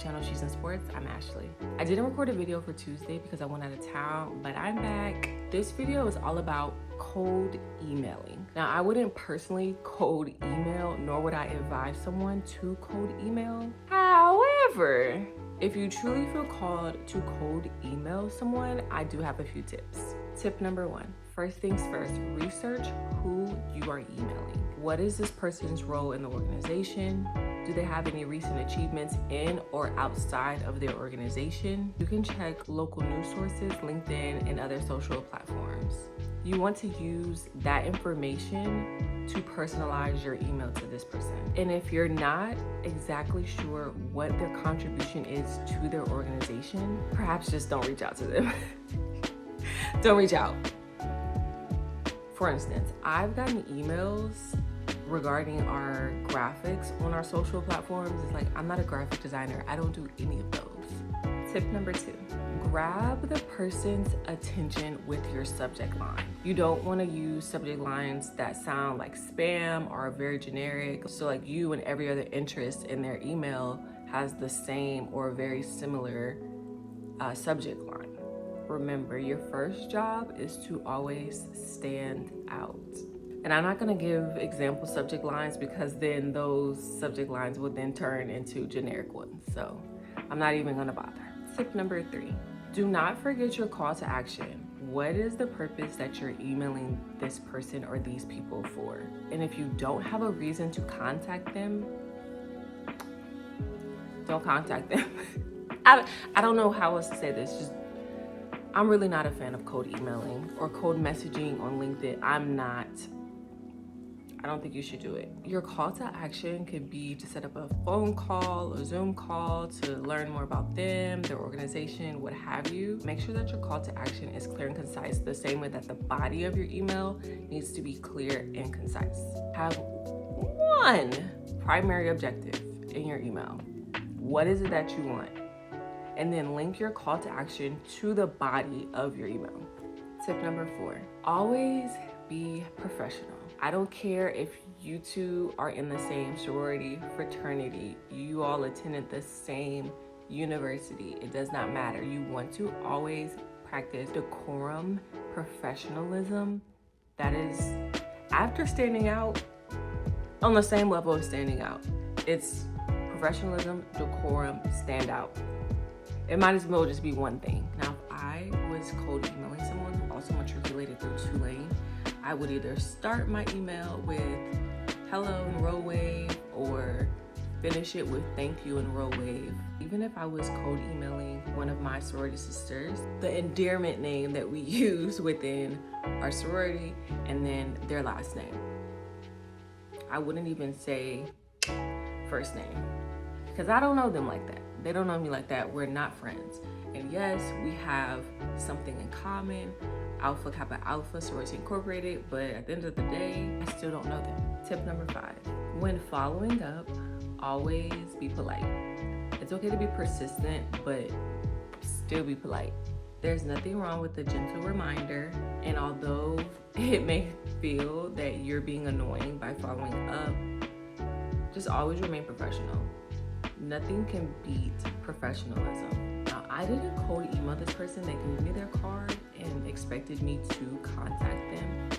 channel, She's in Sports. I'm Ashley. I didn't record a video for Tuesday because I went out of town, but I'm back. This video is all about cold emailing. Now, I wouldn't personally cold email, nor would I advise someone to cold email. However, if you truly feel called to cold email someone, I do have a few tips. Tip number 1, first things first, research who you are emailing. What is this person's role in the organization? Do they have any recent achievements in or outside of their organization? You can check local news sources, LinkedIn, and other social platforms. You want to use that information to personalize your email to this person. And if you're not exactly sure what their contribution is to their organization, perhaps just don't reach out to them. Don't reach out. For instance, I've gotten emails regarding our graphics on our social platforms. It's like, I'm not a graphic designer. I don't do any of those. Tip number 2, grab the person's attention with your subject line. You don't want to use subject lines that sound like spam or very generic. So like you and every other interest in their email has the same or very similar subject line. Remember, your first job is to always stand out. And I'm not gonna give example subject lines because then those subject lines would then turn into generic ones. So I'm not even gonna bother. Tip number 3, do not forget your call to action. What is the purpose that you're emailing this person or these people for? And if you don't have a reason to contact them, don't contact them. I don't know how else to say this. I'm really not a fan of cold emailing or cold messaging on LinkedIn. I don't think you should do it. Your call to action could be to set up a phone call or Zoom call to learn more about them, their organization, what have you. Make sure that your call to action is clear and concise, the same way that the body of your email needs to be clear and concise. Have one primary objective in your email. What is it that you want? And then link your call to action to the body of your email. Tip number 4, always be professional. I don't care if you two are in the same sorority, fraternity, you all attended the same university. It does not matter. You want to always practice decorum, professionalism. That is, after standing out, on the same level of standing out. It's professionalism, decorum, stand out. It might as well just be one thing. Now, if I was cold emailing someone who also matriculated through Tulane, I would either start my email with hello and roll wave or finish it with thank you and roll wave. Even if I was cold emailing one of my sorority sisters, the endearment name that we use within our sorority and then their last name. I wouldn't even say first name because I don't know them like that. They don't know me like that. We're not friends. And yes, we have something in common, Alpha Kappa Alpha, Sorority Incorporated, but at the end of the day, I still don't know them. Tip number 5, when following up, always be polite. It's okay to be persistent, but still be polite. There's nothing wrong with a gentle reminder, and although it may feel that you're being annoying by following up, just always remain professional. Nothing can beat professionalism. Now, I didn't cold email this person. They gave me their card and expected me to contact them,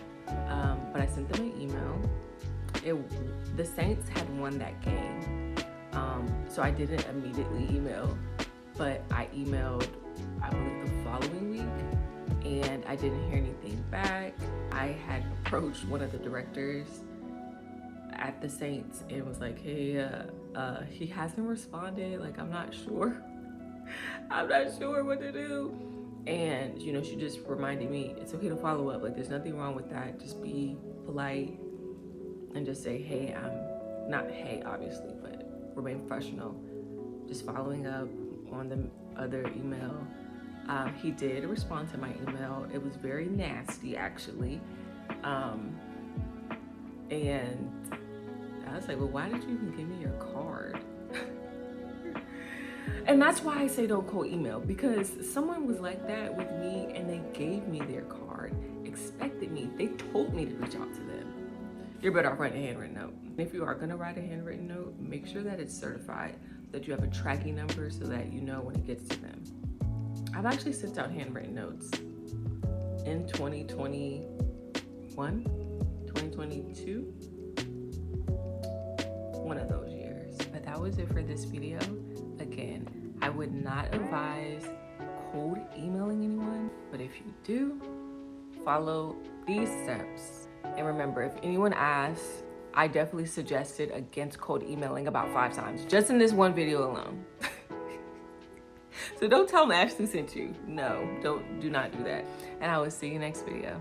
but I sent them an email. The Saints had won that game, so I didn't immediately email, but I emailed, I believe, the following week, and I didn't hear anything back. I had approached one of the directors at the Saints and was like, hey, he hasn't responded. Like, I'm not sure what to do. And, she just reminded me, it's okay to follow up. Like, there's nothing wrong with that. Just be polite and just say, hey, I'm not hey, obviously, but remain professional. Just following up on the other email. He did respond to my email. It was very nasty, actually. And I was like, well, why did you even give me your card? And that's why I say don't cold email, because someone was like that with me and they gave me their card, expected me, they told me to reach out to them. You're better off writing a handwritten note. If you are gonna write a handwritten note, make sure that it's certified that you have a tracking number so that you know when it gets to them. I've actually sent out handwritten notes in 2021, 2022, one of those years. But that was it for this video. Again, I would not advise cold emailing anyone, but if you do, follow these steps. And remember, if anyone asks, I definitely suggested against cold emailing about 5 times, just in this one video alone. So don't tell them Ashley sent you. No, do not do that. And I will see you next video.